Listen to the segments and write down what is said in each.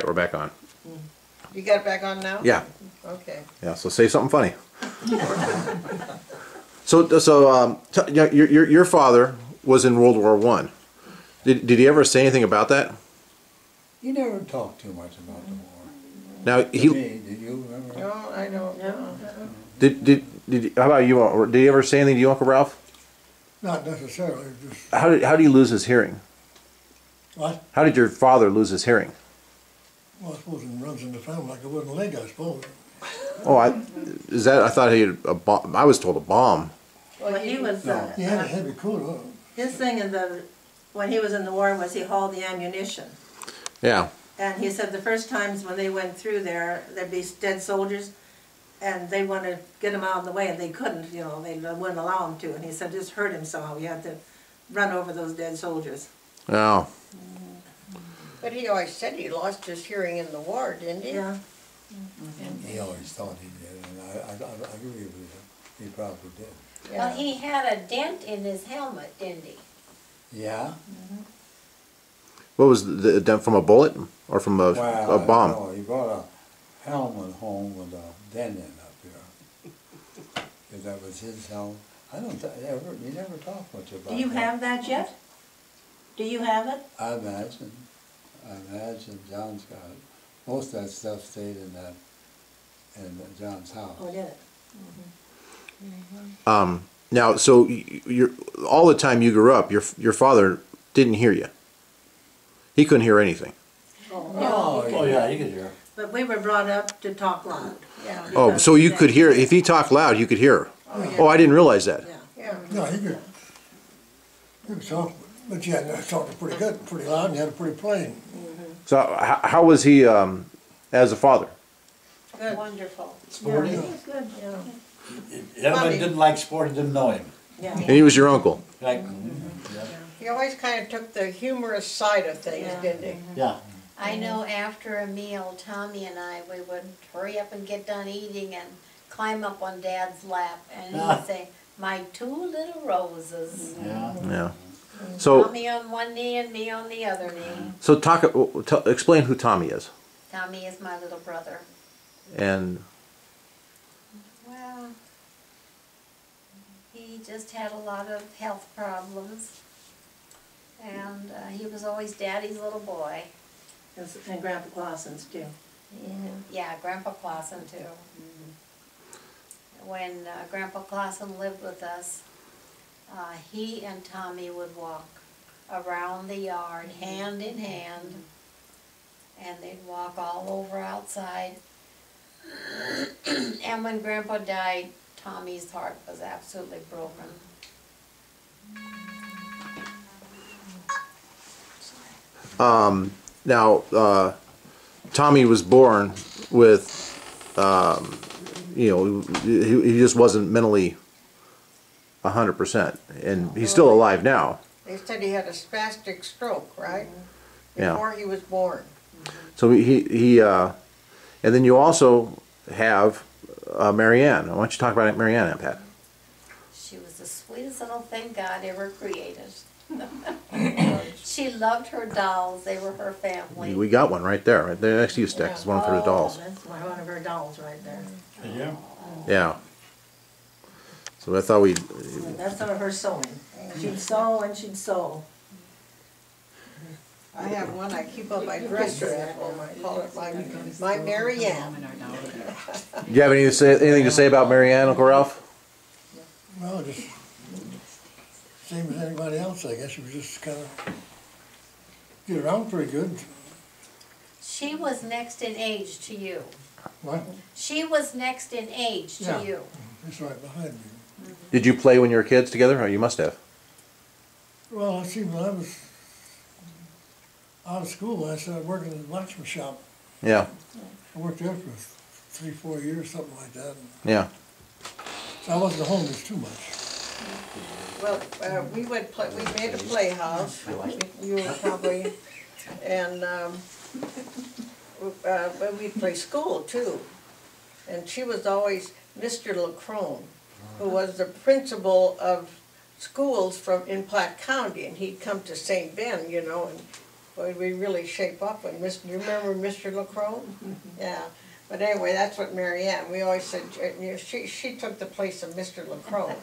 We're back on. You got it back on now? Yeah. Okay. Yeah. So say something funny. Your father was in World War I. Did he ever say anything about that? He never talked too much about the war. Now To he me, did you remember? No, I don't know. how about you? Did he ever say anything to you, Uncle Ralph? Not necessarily, just, How did he lose his hearing? what? How did your father lose his hearing? Well, I suppose it runs in the family like a wooden leg, I suppose. Oh, I thought he had a bomb. I was told a bomb. Well, he was, He had a heavy coat on. his thing in when he was in the war was he hauled the ammunition. Yeah. And he said the first times when they went through there, there'd be dead soldiers, and they wanted to get them out of the way, and they couldn't, they wouldn't allow them to. And he said it just hurt him somehow. He had to run over those dead soldiers. Oh. But he always said he lost his hearing in the war, didn't he? Yeah. He always thought he did, and I agree with him. He probably did. Yeah. Well, he had a dent in his helmet, didn't he? Yeah? What was the dent from a bullet or from a bomb? No, he brought a helmet home with a dent in up here. Because that was his helmet. He never talked much about Do you that. have that yet? Do you have it? I imagine John's got it. Most of that stuff stayed in John's house. Oh, did it? Now, so you're all the time you grew up, your father didn't hear you. He couldn't hear anything. Oh, yeah, you could hear. But we were brought up to talk loud. Yeah. Oh, so you could hear, if he talked loud, you could hear. Oh, I didn't realize that. Yeah. Yeah. No, he could talk, but you had to talk pretty good, pretty loud, and you had to pretty plain. So how was he as a father? Good. Wonderful. Sporty. Yeah, he was good, yeah. Everybody didn't like sport, didn't know him. Yeah. And he was your uncle. Like, He always kind of took the humorous side of things, Yeah. didn't he? yeah. I know after a meal, Tommy and I, we would hurry up and get done eating and climb up on Dad's lap, and he'd say, "My two little roses." Yeah. Yeah. So Tommy on one knee and me on the other knee. so explain who Tommy is. Tommy is my little brother. And Well, he just had a lot of health problems, and he was always Daddy's little boy. And Grandpa Clausen's too. Yeah, Grandpa Clausen too. When Grandpa Clausen lived with us, he and Tommy would walk around the yard hand in hand, and they'd walk all over outside. And when Grandpa died, Tommy's heart was absolutely broken. now Tommy was born with he just wasn't mentally 100%, and he's still alive now. They said he had a spastic stroke, right? Yeah. Before he was born. So and then you also have Marianne. Why don't you talk about Marianne, Aunt Pat? She was the sweetest little thing God ever created. She loved her dolls. They were her family. We got one right there next to you, Steck. It's one of her dolls. That's one of her dolls right there. Yeah. Yeah. So I thought we'd. That's some of her sewing. She'd sew and she'd sew. I have one I keep on my dresser at home. I call it my Marianne. Do you have anything to say about Marianne, Uncle Ralph? Well, just same as anybody else, I guess. She was just kind of get around pretty good. She was next in age to you. What? She was next in age to Yeah. you. Just right behind me. Did you play when you were kids together? Oh, you must have. Well, I see, when I was out of school, I started working in the blacksmith shop. Yeah. I worked there for 3-4 years, something like that. Yeah. So I wasn't home just too much. Well, we made a playhouse. You were probably, and but we'd play school too. And she was always Mr. LaCrone, who was the principal of schools in Platte County, and he'd come to St. Ben, and Boy, we really shape up when you remember Mr. LaCrone? Yeah, but anyway, that's what Mary Ann, we always said, she took the place of Mr. LaCrone.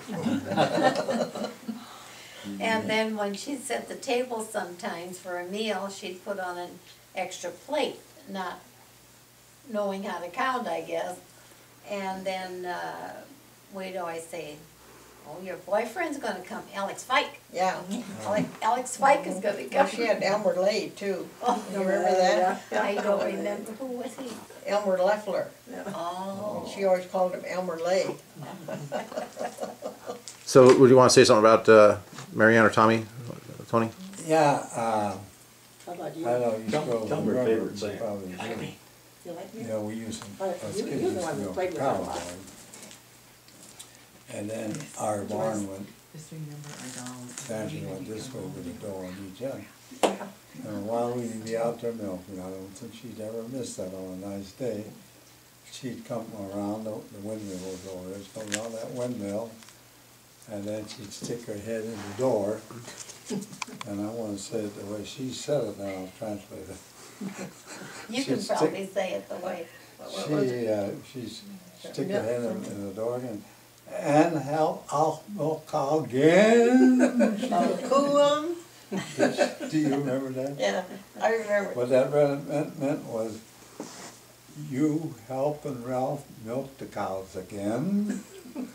And then when she'd set the table sometimes for a meal, she'd put on an extra plate, not knowing how to count, I guess. And then we'd always say, oh, your boyfriend's gonna come, Alex Fike. Yeah. Alex Fike is gonna Well, come. she had Elmer Lay too. Oh, You remember that? I don't remember, who was he? Elmer Leffler. Oh. She always called him Elmer Lay. So, would you want to say something about Mary Ann or Tommy? Tony? Yeah, How about you? I know you still tell me your remember, favorite singer. probably. You like me? You know, we used to, Oh, us you- kids you're the used one to who go played with her a lot. cowboy. And then our barn went, Just remember our dolls. Sandy went this way with a door on each end. And while we'd be out there milking, I don't think she'd ever miss that on a nice day. She'd come around, the windmill was over there, she'd come around that windmill, and then she'd stick her head in the door. And I want to say it the way she said it, now I'll translate it. You can She'd probably say it the way. She'd stick her head in the door and help, I'll milk again. Coolum? Do you remember that? Yeah, I remember. What that meant was, you helping Ralph milk the cows again?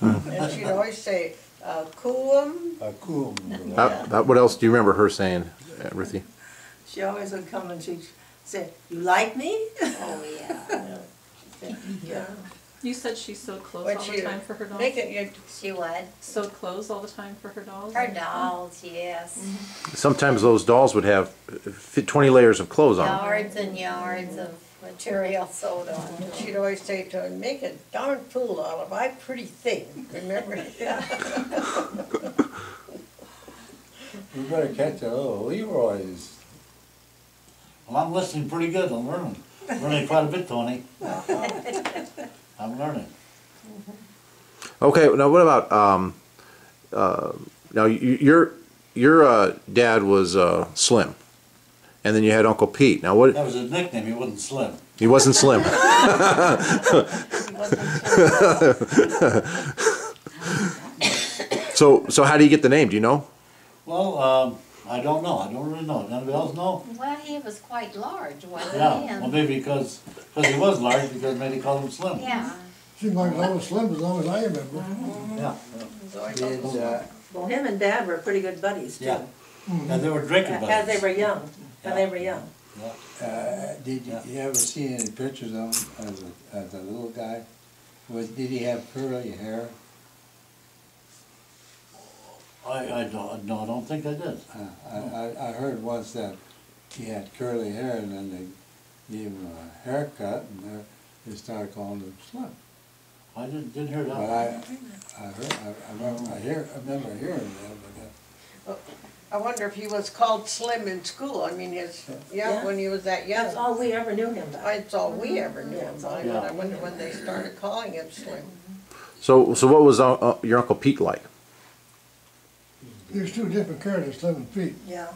And she'd always say, coolum? A cool. What else do you remember her saying, Ruthie? She always would come and she'd say, you like me? Oh, yeah. Yeah. You said she sewed clothes But all the she time for her dolls? make it, She would. Sewed clothes all the time for her dolls? Her dolls, yes. Sometimes those dolls would have 20 layers of clothes on them. Yards and yards of material sewed on. she'd always say to him, make a darn fool out of I pretty thing, remember? We better catch a little Leroy's. Well, I'm listening pretty good, I'm learning. Learning quite a bit, Tony. I'm learning. Okay, now what about, now your dad was Slim, and then you had Uncle Pete. Now what, That was his nickname, he wasn't slim. he wasn't Slim. So how do you get the name, do you know? Well, I don't know, I don't really know. Anybody else know? Well, he was quite large, wasn't he? Yeah, well And- maybe because he was large, because maybe they called him slim. Yeah. Seemed like I was slim as long as I remember. Yeah, Did, Well, him and Dad were pretty good buddies too. yeah. And they were drinking buddies. As they were young, when they were young. did you ever see any pictures of him as a little guy? Did he have curly hair? I don't think I did. I heard once that he had curly hair and then they gave him a haircut and they started calling him Slim. I didn't hear But that. I remember hearing that, but I wonder if he was called Slim in school, I mean, Yeah. when he was that young. That's all we ever knew him by. That's all we ever knew him by, Yeah. but I wonder when they started calling him Slim. So what was your Uncle Pete like? There's two different characters, Slim and Pete. Yeah,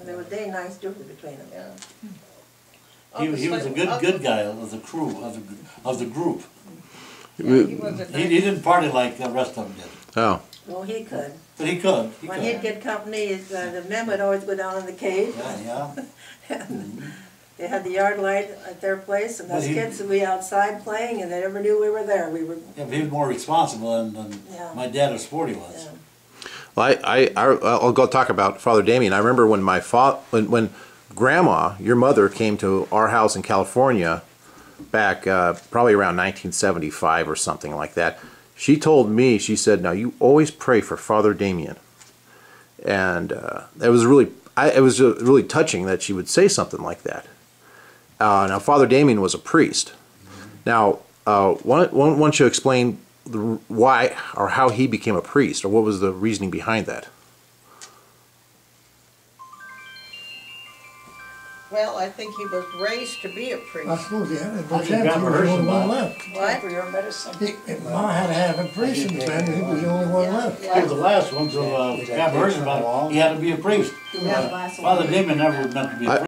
there was a nice difference between them. Yeah. He was a good guy of the crew, of the group. He was a He didn't party like the rest of them did. Oh, Well, he could. But he could. When he'd get company, the men would always go down in the cave. Yeah. They had the yard light at their place, and But those he- kids would be outside playing, and they never knew we were there. We were, Yeah, but he was more responsible than Yeah. my dad or Sporty was. yeah. well, I'll go talk about Father Damien. I remember when when Grandma, your mother, came to our house in California back probably around 1975 or something like that. She told me, she said, "Now you always pray for Father Damien," and it was really touching that she would say something like that. Now Father Damien was a priest. Now, why don't you explain why or how he became a priest, or what was the reasoning behind that? Well, I think he was raised to be a I priest. suppose he had it, I but think Sam, he Grandma was the heard only one about left. What? For your medicine. Ma had to have a priest in the family, he was the only one left. He was the last one, so Did that Grandma heard take so about long? it. He had to be a priest. Yeah, the last one. Father Damien never meant to be a priest.